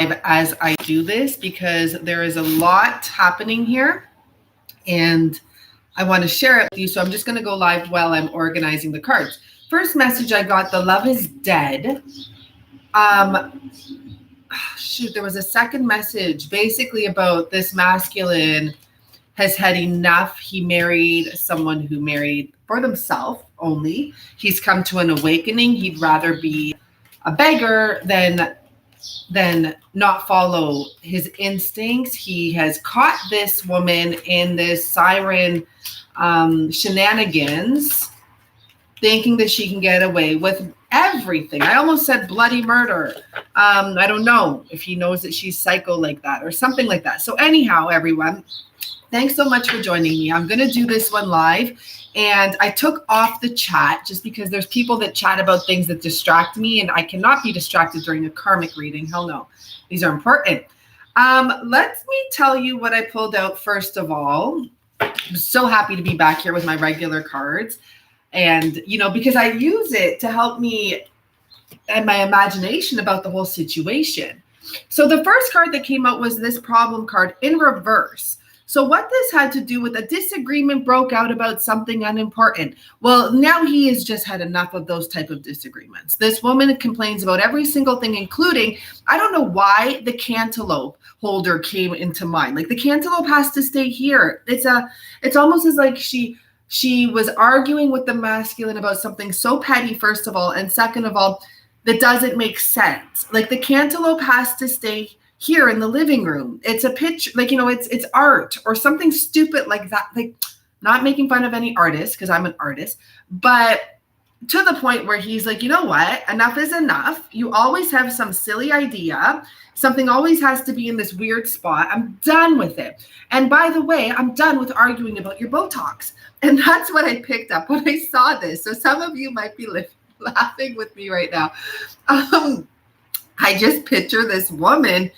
as I do this because there is a lot happening here and I want to share it with you. So I'm just going to go live while I'm organizing the cards. First message I got, the love is dead. There was a second message basically about this masculine has had enough. He married someone who married for themselves only. He's come to an awakening. He'd rather be a beggar than not follow his instincts. He has caught this woman in this siren shenanigans, thinking that she can get away with everything. I almost said bloody murder. I don't know if he knows that she's psycho like that or something like that. So anyhow, everyone, thanks so much for joining me. I'm going to do this one live. And I took off the chat just because there's people that chat about things that distract me, and I cannot be distracted during a karmic reading. Hell no. These are important. Let me tell you what I pulled out first of all. I'm so happy to be back here with my regular cards. And, because I use it to help me and my imagination about the whole situation. So the first card that came out was this problem card in reverse. So what this had to do with a disagreement broke out about something unimportant. Well, now he has just had enough of those type of disagreements. This woman complains about every single thing, including, I don't know why the cantaloupe holder came into mind. Like the cantaloupe has to stay here. It's almost as like she was arguing with the masculine about something so petty, first of all, and second of all, that doesn't make sense. Like the cantaloupe has to stay here in the living room. It's a picture, it's art or something stupid like that. Like, not making fun of any artist because I'm an artist, but to the point where he's like, you know what? Enough is enough. You always have some silly idea. Something always has to be in this weird spot. I'm done with it. And by the way, I'm done with arguing about your Botox. And that's what I picked up when I saw this. So some of you might be laughing with me right now. I just picture this woman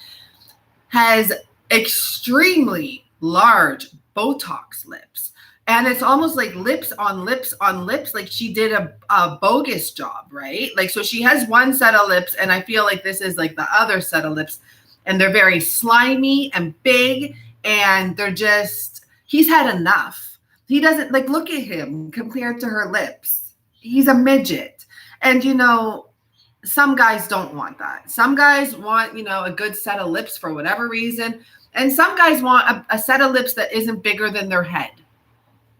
has extremely large Botox lips. And it's almost like lips on lips on lips. Like she did a bogus job, right? Like, so she has one set of lips and I feel like this is like the other set of lips and they're very slimy and big and he's had enough. He doesn't look at him compared to her lips. He's a midget. And, some guys don't want that. Some guys want, a good set of lips for whatever reason. And some guys want a set of lips that isn't bigger than their head.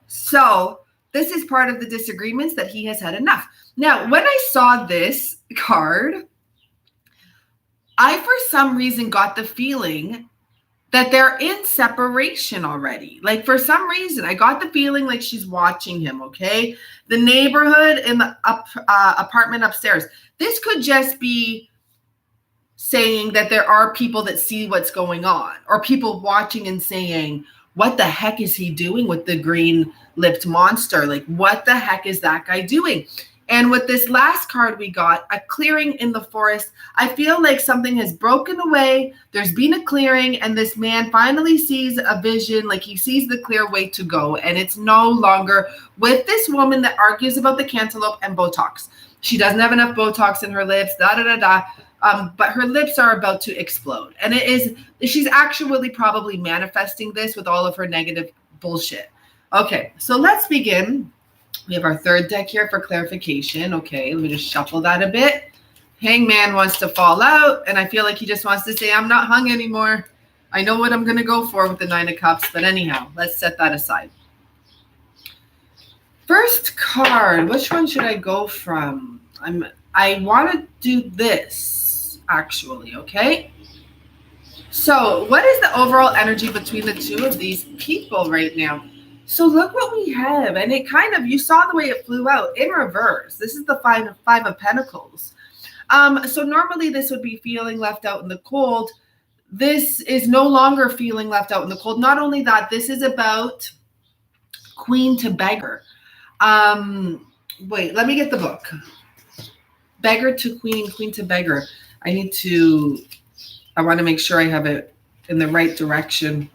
So this is part of the disagreements that he has had enough. Now, when I saw this card, I, for some reason, got the feeling that they're in separation already. Like, for some reason, I got the feeling like she's watching him, okay? The neighborhood in the apartment upstairs. This could just be saying that there are people that see what's going on or people watching and saying, what the heck is he doing with the green-lipped monster? Like, what the heck is that guy doing? And with this last card we got, a clearing in the forest, I feel like something has broken away. There's been a clearing and this man finally sees a vision, like he sees the clear way to go. And it's no longer with this woman that argues about the cantaloupe and Botox. She doesn't have enough Botox in her lips, but her lips are about to explode. And she's actually probably manifesting this with all of her negative bullshit. Okay, so let's begin. We have our third deck here for clarification. Okay, let me just shuffle that a bit. Hangman wants to fall out, and I feel like he just wants to say, I'm not hung anymore. I know what I'm going to go for with the Nine of Cups, but anyhow, let's set that aside. First card, which one should I go from? I want to do this, actually, okay? So what is the overall energy between the two of these people right now? So look what we have. And it kind of, you saw the way it flew out in reverse. This is the five of Pentacles. So normally this would be feeling left out in the cold. This is no longer feeling left out in the cold. Not only that, this is about Queen to Beggar. Wait, let me get the book. Beggar to Queen, Queen to Beggar. I want to make sure I have it in the right direction.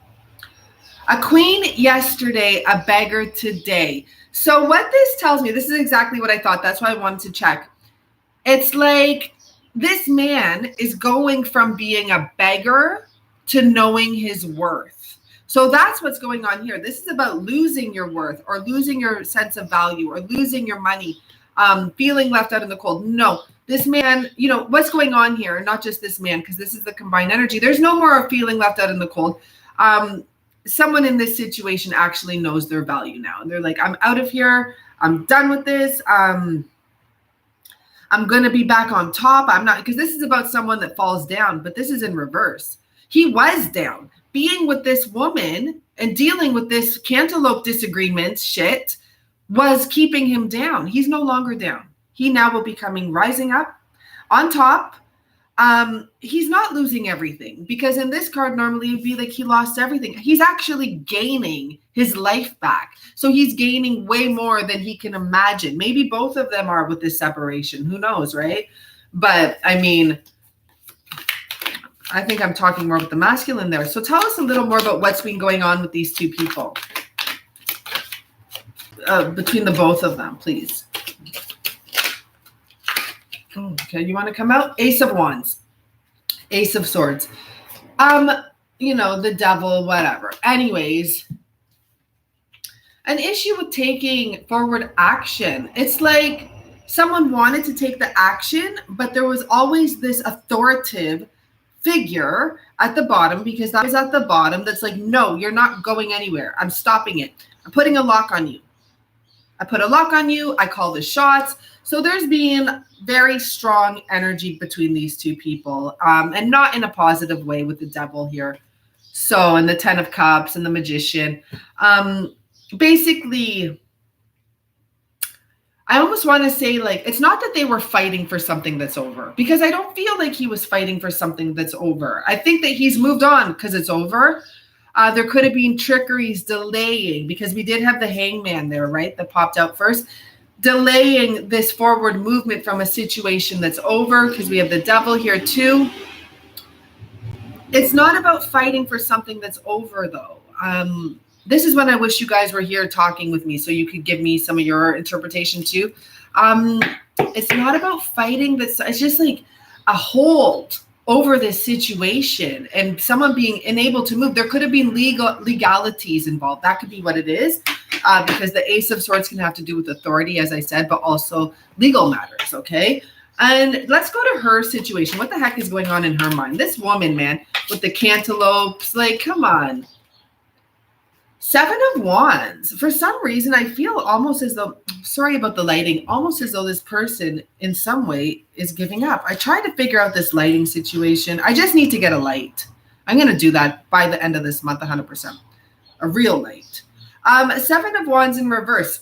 A queen yesterday, a beggar today. So what this tells me, this is exactly what I thought. That's why I wanted to check. It's like this man is going from being a beggar to knowing his worth. So that's what's going on here. This is about losing your worth or losing your sense of value or losing your money, feeling left out in the cold. No, this man, you know, what's going on here, not just this man, because this is the combined energy. There's no more feeling left out in the cold. Someone in this situation actually knows their value now. And they're like, I'm out of here. I'm done with this. I'm going to be back on top. I'm not, because this is about someone that falls down, but this is in reverse. He was down. Being with this woman and dealing with this cantaloupe disagreement shit was keeping him down. He's no longer down. He now will be rising up on top. He's not losing everything, because in this card, normally it'd be like he lost everything. He's actually gaining his life back. So he's gaining way more than he can imagine. Maybe both of them are with this separation. Who knows, right? But I mean, I think I'm talking more with the masculine there. So tell us a little more about what's been going on with these two people. Between the both of them, please. Okay, you want to come out? Ace of Wands. Ace of Swords. You know, the devil, whatever. Anyways, an issue with taking forward action. It's like someone wanted to take the action, but there was always this authoritative figure at the bottom, because that is at the bottom, that's like, no, you're not going anywhere. I'm stopping it. I'm putting a lock on you. I put a lock on you. I call the shots. So there's been very strong energy between these two people, and not in a positive way with the devil here. So, and the 10 of Cups and the Magician. Basically, I almost want to say, like, it's not that they were fighting for something that's over, because I don't feel like he was fighting for something that's over. I think that he's moved on because it's over. There could have been trickeries, delaying, because we did have the Hangman there, right? That popped out first. Delaying this forward movement from a situation that's over, because we have the devil here too. It's not about fighting for something that's over, though. This is when I wish you guys were here talking with me so you could give me some of your interpretation too. It's not about fighting. It's just like a hold over this situation and someone being unable to move. There could have been legalities involved. That could be what it is, because the Ace of Swords can have to do with authority, as I said, but also legal matters, okay? And let's go to her situation. What the heck is going on in her mind? This woman, man, with the cantaloupes, like, come on. 7 of Wands. For some reason, I feel almost as though, sorry about the lighting, almost as though this person in some way is giving up. I tried to figure out this lighting situation. I just need to get a light. I'm going to do that by the end of this month, 100%. A real light. 7 of Wands in reverse.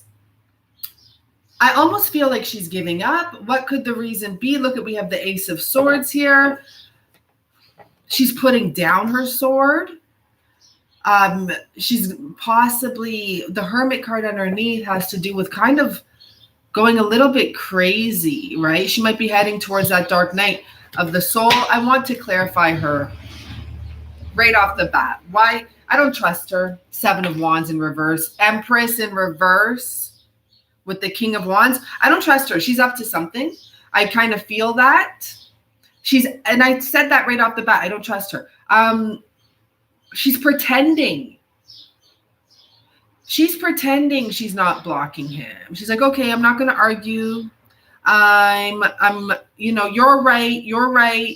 I almost feel like she's giving up. What could the reason be? Look, we have the Ace of Swords here. She's putting down her sword. She's possibly, the Hermit card underneath has to do with kind of going a little bit crazy, right? She might be heading towards that dark night of the soul. I want to clarify her right off the bat. Why? I don't trust her. 7 of Wands in reverse. Empress in reverse with the King of Wands. I don't trust her. She's up to something. I kind of feel that. And I said that right off the bat. I don't trust her. She's pretending. She's pretending she's not blocking him. She's like, okay, I'm not going to argue. You know, you're right. You're right.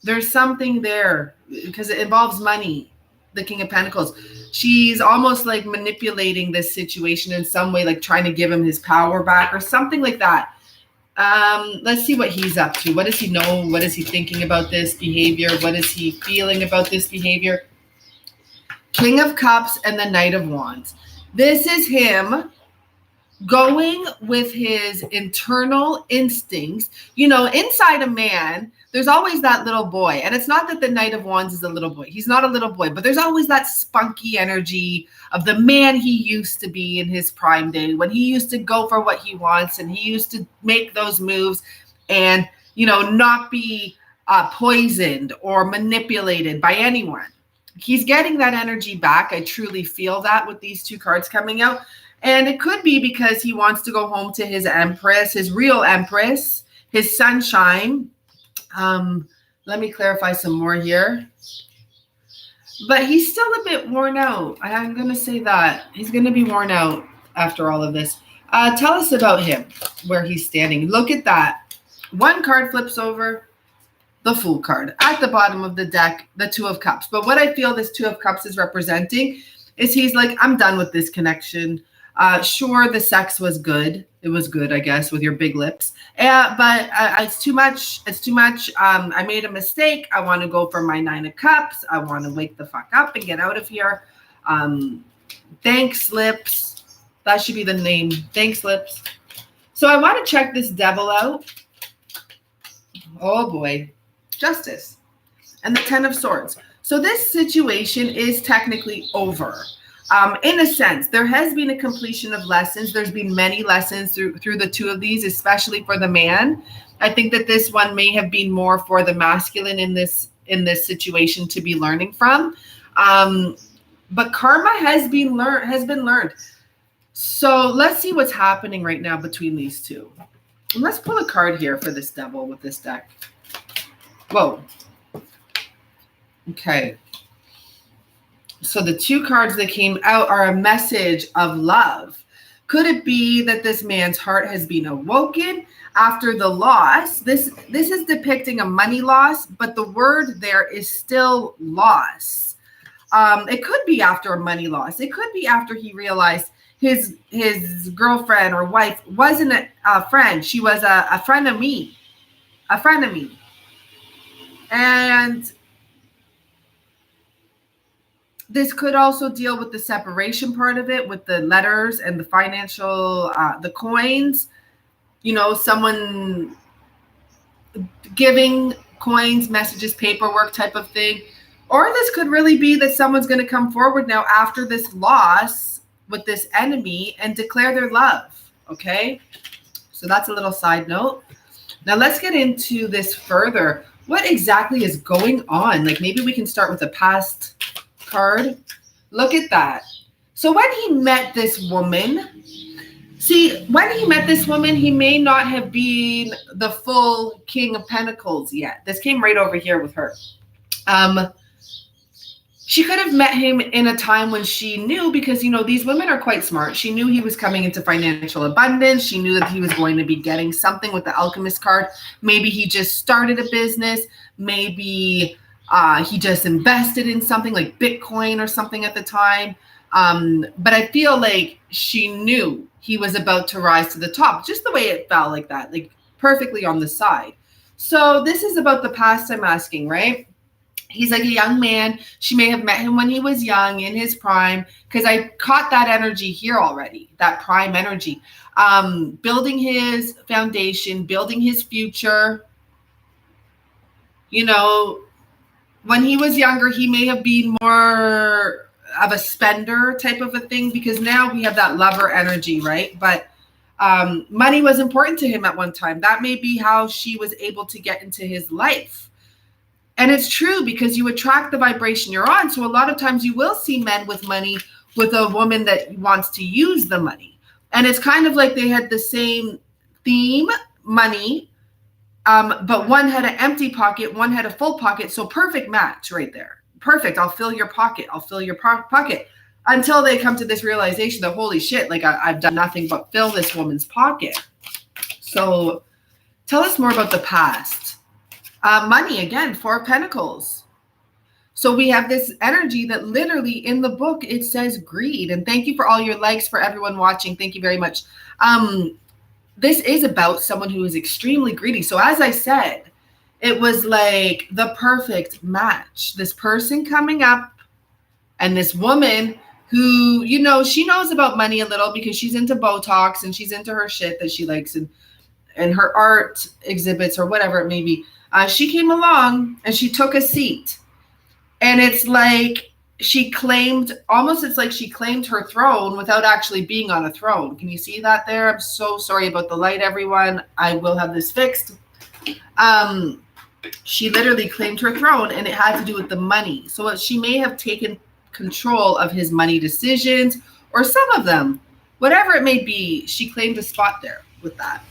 There's something there because it involves money. The King of Pentacles. She's almost like manipulating this situation in some way, like trying to give him his power back or something like that. Let's see what he's up to. What does he know? What is he thinking about this behavior? What is he feeling about this behavior? King of Cups and the Knight of Wands. This is him going with his internal instincts. You know, inside a man, there's always that little boy. And it's not that the Knight of Wands is a little boy. He's not a little boy, but there's always that spunky energy of the man he used to be in his prime day, when he used to go for what he wants and he used to make those moves and, you know, not be poisoned or manipulated by anyone. He's getting that energy back. I truly feel that with these two cards coming out. And it could be because he wants to go home to his Empress, his real Empress, his sunshine. Let me clarify some more here. But he's still a bit worn out. I'm going to say that. He's going to be worn out after all of this. Tell us about him, where he's standing. Look at that. One card flips over, the Fool card. At the bottom of the deck, the Two of Cups. But what I feel this Two of Cups is representing is he's like, I'm done with this connection. Sure, the sex was good. It was good, I guess, with your big lips. But it's too much. It's too much. I made a mistake. I want to go for my Nine of Cups. I want to wake the fuck up and get out of here. Thanks, lips. That should be the name. Thanks, lips. So I want to check this devil out. Oh, boy. Justice. And the Ten of Swords. So this situation is technically over. In a sense, there has been a completion of lessons. There's been many lessons through the two of these, especially for the man. I think that this one may have been more for the masculine in this situation to be learning from. But karma has been learned. So let's see what's happening right now between these two. And let's pull a card here for this devil with this deck. Whoa. Okay. So the two cards that came out are a message of love. Could it be that this man's heart has been awoken after the loss? This is depicting a money loss, but the word there is still loss. It could be after a money loss. It could be after he realized his girlfriend or wife wasn't a friend. She was a friend of me. A friend of me. And this could also deal with the separation part of it, with the letters and the financial, the coins, you know, someone giving coins, messages, paperwork type of thing. Or this could really be that someone's going to come forward now after this loss with this enemy and declare their love. Okay. So that's a little side note. Now let's get into this further. What exactly is going on? Like maybe we can start with the past card. Look at that. So when he met this woman, he may not have been the full King of Pentacles yet. This came right over here with her. She could have met him in a time when she knew, because, you know, these women are quite smart. She knew he was coming into financial abundance. She knew that he was going to be getting something with the Alchemist card. Maybe he just started a business. Maybe he just invested in something like Bitcoin or something at the time. But I feel like she knew he was about to rise to the top, just the way it felt like that, like perfectly on the side. So this is about the past, I'm asking, right? He's like a young man. She may have met him when he was young, in his prime, because I caught that energy here already, that prime energy. Building his foundation, building his future. You know, when he was younger, he may have been more of a spender type of a thing, because now we have that lover energy, right? But money was important to him at one time. That may be how she was able to get into his life. And it's true, because you attract the vibration you're on. So a lot of times you will see men with money with a woman that wants to use the money. And it's kind of like they had the same theme, money, but one had an empty pocket, one had a full pocket. So perfect match right there. Perfect. I'll fill your pocket. I'll fill your pocket. Until they come to this realization that, holy shit, like I've done nothing but fill this woman's pocket. So tell us more about the past. Money, again, Four of Pentacles. So we have this energy that literally in the book, it says greed. And thank you for all your likes, for everyone watching. Thank you very much. This is about someone who is extremely greedy. So as I said, it was like the perfect match. This person coming up and this woman who, you know, she knows about money a little because she's into Botox and she's into her shit that she likes and her art exhibits or whatever it may be. She came along and she took a seat, and it's like she claimed, almost it's like she claimed her throne without actually being on a throne. Can you see that there? I'm so sorry about the light, everyone. I will have this fixed. She literally claimed her throne, and it had to do with the money. So she may have taken control of his money decisions, or some of them, whatever it may be. She claimed a spot there with that.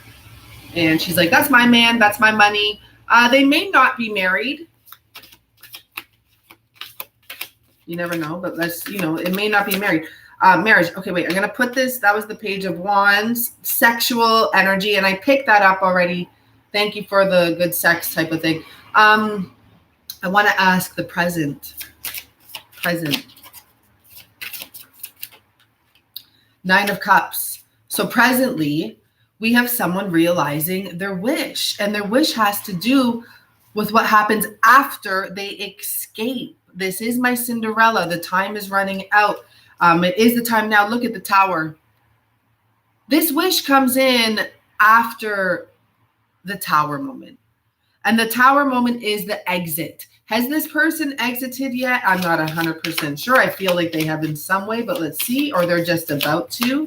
And she's like, that's my man, that's my money. They may not be married. You never know, but it may not be married. Marriage. Okay, wait, I'm going to put this. That was the Page of Wands, sexual energy, and I picked that up already. Thank you for the good sex type of thing. I want to ask the present. Nine of Cups. So presently, we have someone realizing their wish, and their wish has to do with what happens after they escape. This is my Cinderella. The time is running out. It is the time now. Look at the Tower. This wish comes in after the Tower moment. And the Tower moment is the exit. Has this person exited yet? I'm not 100% sure. I feel like they have in some way, but let's see. Or they're just about to.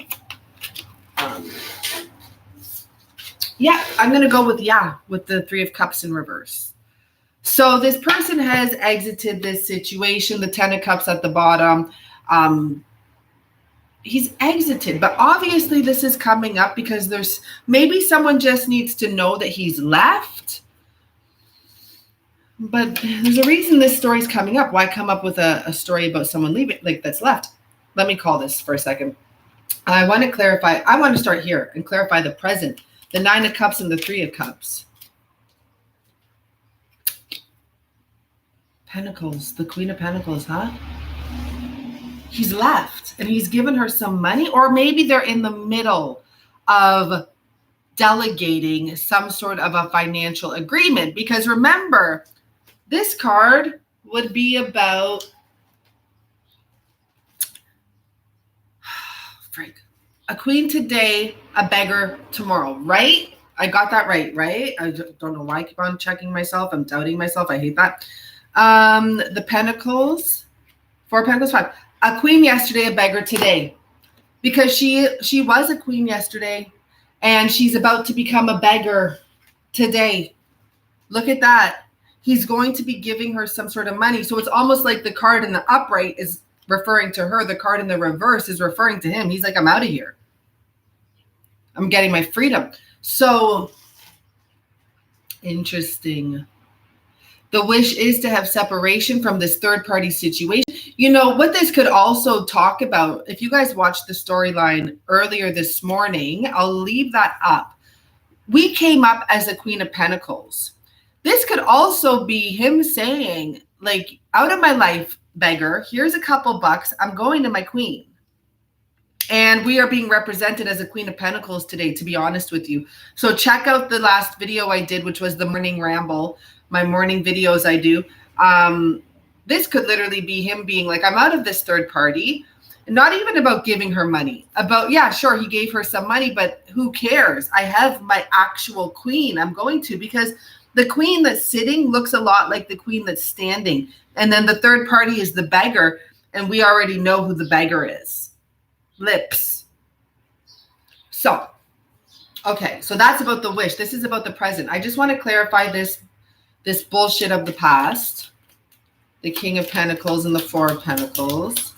Yeah, I'm going to go with the Three of Cups in reverse. So this person has exited this situation. The Ten of Cups at the bottom. He's exited, but obviously this is coming up because there's maybe someone just needs to know that he's left. But there's a reason this story is coming up. Why come up with a story about someone leaving, like that's left? Let me call this for a second. I want to clarify. I want to start here and clarify the present. The Nine of Cups and the Three of Cups. Pentacles, the Queen of Pentacles, huh? He's left and he's given her some money, or maybe they're in the middle of delegating some sort of a financial agreement. Because remember, this card would be about a queen today, a beggar tomorrow, right? I got that right? I don't know why I keep on checking myself. I'm doubting myself. I hate that. The Pentacles, Four of Pentacles, Five. A queen yesterday, a beggar today. Because she was a queen yesterday and she's about to become a beggar today. Look at that. He's going to be giving her some sort of money. So it's almost like the card in the upright is referring to her. The card in the reverse is referring to him. He's like, I'm out of here. I'm getting my freedom. So interesting. The wish is to have separation from this third-party situation. You know, what this could also talk about, if you guys watched the storyline earlier this morning, I'll leave that up. We came up as a Queen of Pentacles. This could also be him saying, like, out of my life, beggar, here's a couple bucks. I'm going to my queen. And we are being represented as a Queen of Pentacles today, to be honest with you. So check out the last video I did, which was the morning ramble, my morning videos I do. This could literally be him being like, I'm out of this third party. Not even about giving her money. About, yeah, sure, he gave her some money, but who cares? I have my actual queen. I'm going to, because the queen that's sitting looks a lot like the queen that's standing. And then the third party is the beggar. And we already know who the beggar is. Lips. So, okay. So that's about the wish. This is about the present. I just want to clarify this bullshit of the past. The King of Pentacles and the Four of Pentacles.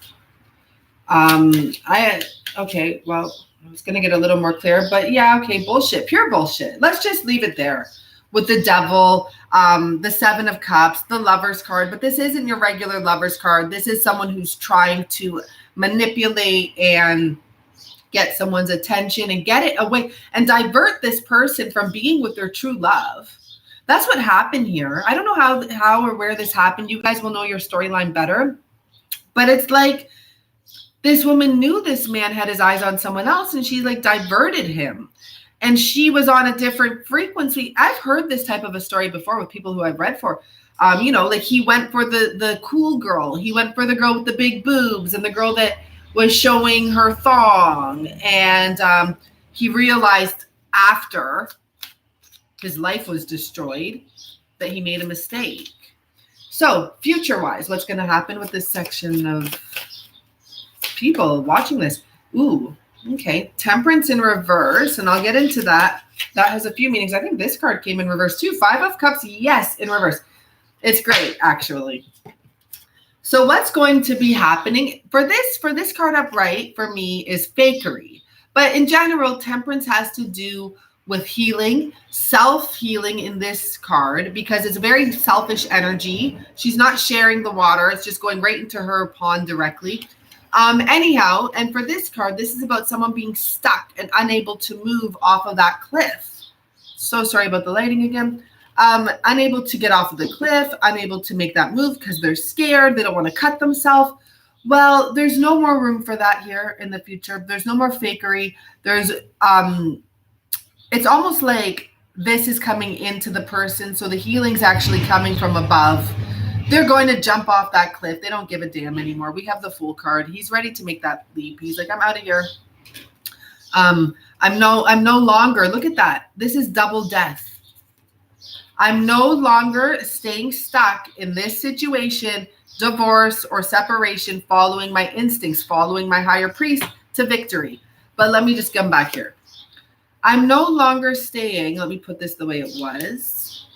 Okay, well, I was going to get a little more clear, but yeah, okay, bullshit, pure bullshit. Let's just leave it there with the Devil, the Seven of Cups, the Lover's card, but this isn't your regular Lover's card. This is someone who's trying to manipulate and get someone's attention and get it away and divert this person from being with their true love. That's what happened here. I don't know how or where this happened. You guys will know your storyline better. But it's like this woman knew this man had his eyes on someone else and she like diverted him. And she was on a different frequency. I've heard this type of a story before with people who I've read for. You know, like he went for the cool girl. He went for the girl with the big boobs and the girl that was showing her thong. And he realized after his life was destroyed that he made a mistake. So future-wise, what's going to happen with this section of people watching this? Ooh, okay. Temperance in reverse, and I'll get into that. That has a few meanings. I think this card came in reverse too. Five of Cups, yes, in reverse. It's great, actually. So what's going to be happening for this card upright for me is fakery. But in general, temperance has to do with healing, self-healing in this card, because it's a very selfish energy. She's not sharing the water. It's just going right into her pond directly. Anyhow, and for this card, this is about someone being stuck and unable to move off of that cliff. So sorry about the lighting again. Unable to get off of the cliff, unable to make that move because they're scared. They don't want to cut themselves. Well, there's no more room for that here in the future. There's no more fakery. There's, it's almost like this is coming into the person. So the healing's actually coming from above. They're going to jump off that cliff. They don't give a damn anymore. We have the Fool card. He's ready to make that leap. He's like, I'm out of here. I'm no longer, look at that. This is double death. I'm no longer staying stuck in this situation, divorce or separation, following my instincts, following my higher priest to victory. But let me just come back here. I'm no longer staying. Let me put this the way it was.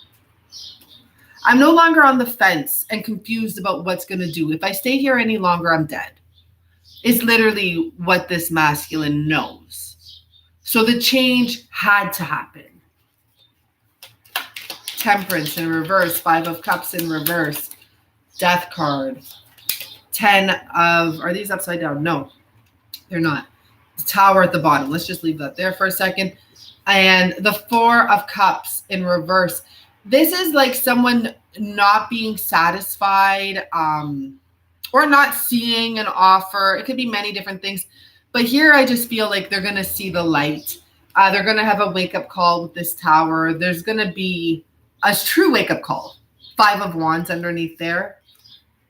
I'm no longer on the fence and confused about what's going to do. If I stay here any longer, I'm dead. It's literally what this masculine knows. So the change had to happen. Temperance in reverse, 5 of Cups in reverse, Death card, 10 of, are these upside down? No, they're not. The Tower at the bottom. Let's just leave that there for a second. And the 4 of Cups in reverse. This is like someone not being satisfied or not seeing an offer. It could be many different things. But here I just feel like they're going to see the light. They're going to have a wake-up call with this Tower. There's going to be a true wake-up call. 5 of Wands underneath there.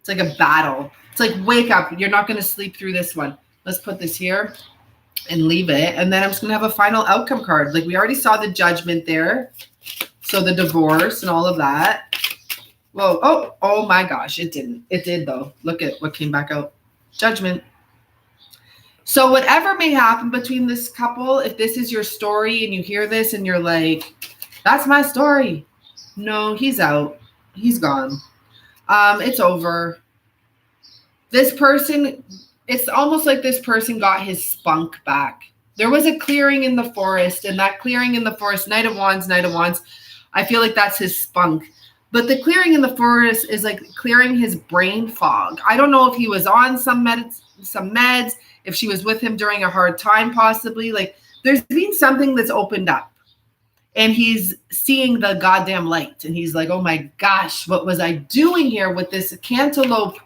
It's like a battle. It's like, wake up. You're not going to sleep through this one. Let's put this here and leave it. And then I'm just going to have a final outcome card. Like we already saw the Judgment there. So the divorce and all of that. Whoa. Oh my gosh. It didn't. It did though. Look at what came back out. Judgment. So whatever may happen between this couple, if this is your story and you hear this and you're like, that's my story. No, he's out. He's gone. It's over. This person, it's almost like this person got his spunk back. There was a clearing in the forest, and that clearing in the forest, Knight of Wands, I feel like that's his spunk. But the clearing in the forest is like clearing his brain fog. I don't know if he was on some meds, if she was with him during a hard time, possibly. Like there's been something that's opened up. And he's seeing the goddamn light. And he's like, oh my gosh, what was I doing here with this Cantaloup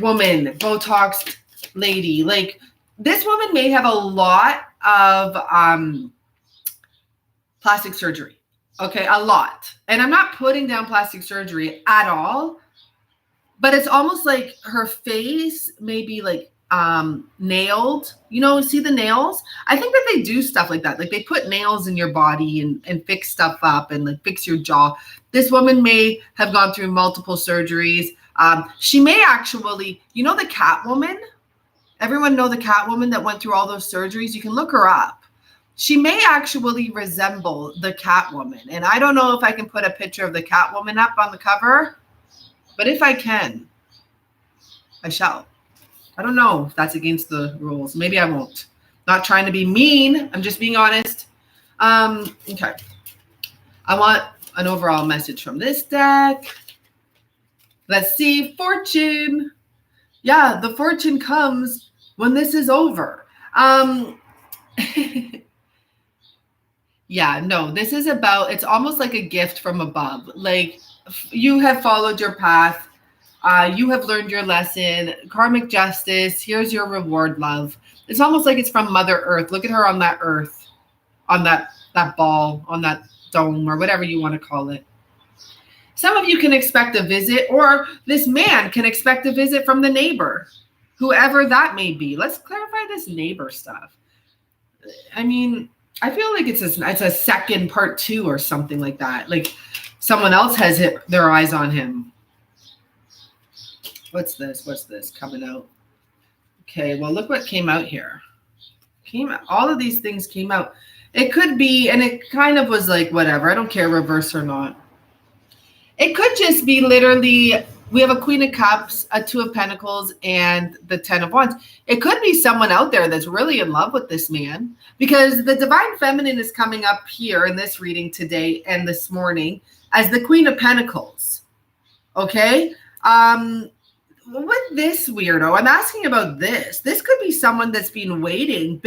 woman, Botox lady? Like this woman may have a lot of plastic surgery. Okay, a lot. And I'm not putting down plastic surgery at all. But it's almost like her face may be like nailed, see the nails? I think that they do stuff like that. Like they put nails in your body and fix stuff up and like fix your jaw. This woman may have gone through multiple surgeries. She may actually, the Catwoman? Everyone know the Catwoman that went through all those surgeries? You can look her up. She may actually resemble the Catwoman. And I don't know if I can put a picture of the Catwoman up on the cover, but if I can, I shall. I don't know if that's against the rules. Maybe I won't. Not trying to be mean. I'm just being honest. Okay. I want an overall message from this deck. Let's see. Fortune. Yeah, the fortune comes when this is over. Yeah, no, this is about, it's almost like a gift from above. Like you have followed your path. You have learned your lesson. Karmic justice. Here's your reward, love. It's almost like it's from Mother Earth. Look at her on that earth, on that ball, on that dome, or whatever you want to call it. Some of you can expect a visit, or this man can expect a visit from the neighbor, whoever that may be. Let's clarify this neighbor stuff. I mean, I feel like it's a second part 2 or something like that. Like someone else has their eyes on him. What's this coming out? Okay, well, look what came out here. All of these things came out. It could be, and it kind of was like, whatever. I don't care, reverse or not. It could just be literally We have a Queen of Cups, a Two of Pentacles, and the Ten of Wands. It could be someone out there that's really in love with this man, because the Divine Feminine is coming up here in this reading today and this morning as the Queen of Pentacles. Okay? With this weirdo, I'm asking about this. This could be someone that's been waiting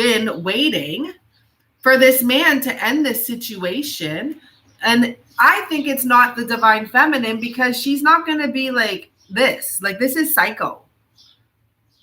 for this man to end this situation. And I think it's not the Divine Feminine, because she's not going to be like this. Like, this is Psycho.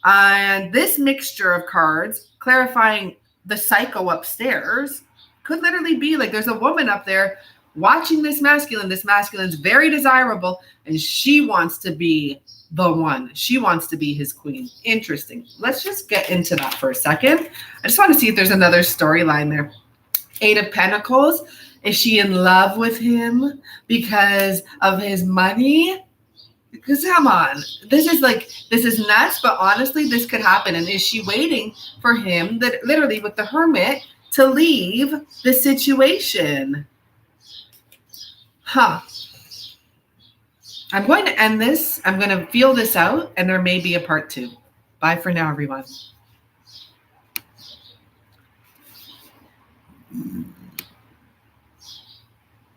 And this mixture of cards clarifying the Psycho upstairs could literally be like there's a woman up there watching this masculine. This masculine's very desirable, and she wants to be the one. She wants to be his queen. Interesting. Let's just get into that for a second. I just want to see if there's another storyline there. Eight of Pentacles. Is she in love with him because of his money? Because come on, this is nuts, but honestly, this could happen. And is she waiting for him, that literally with the Hermit, to leave the situation? Huh. I'm going to end this. I'm going to feel this out, and there may be a part 2. Bye for now, everyone.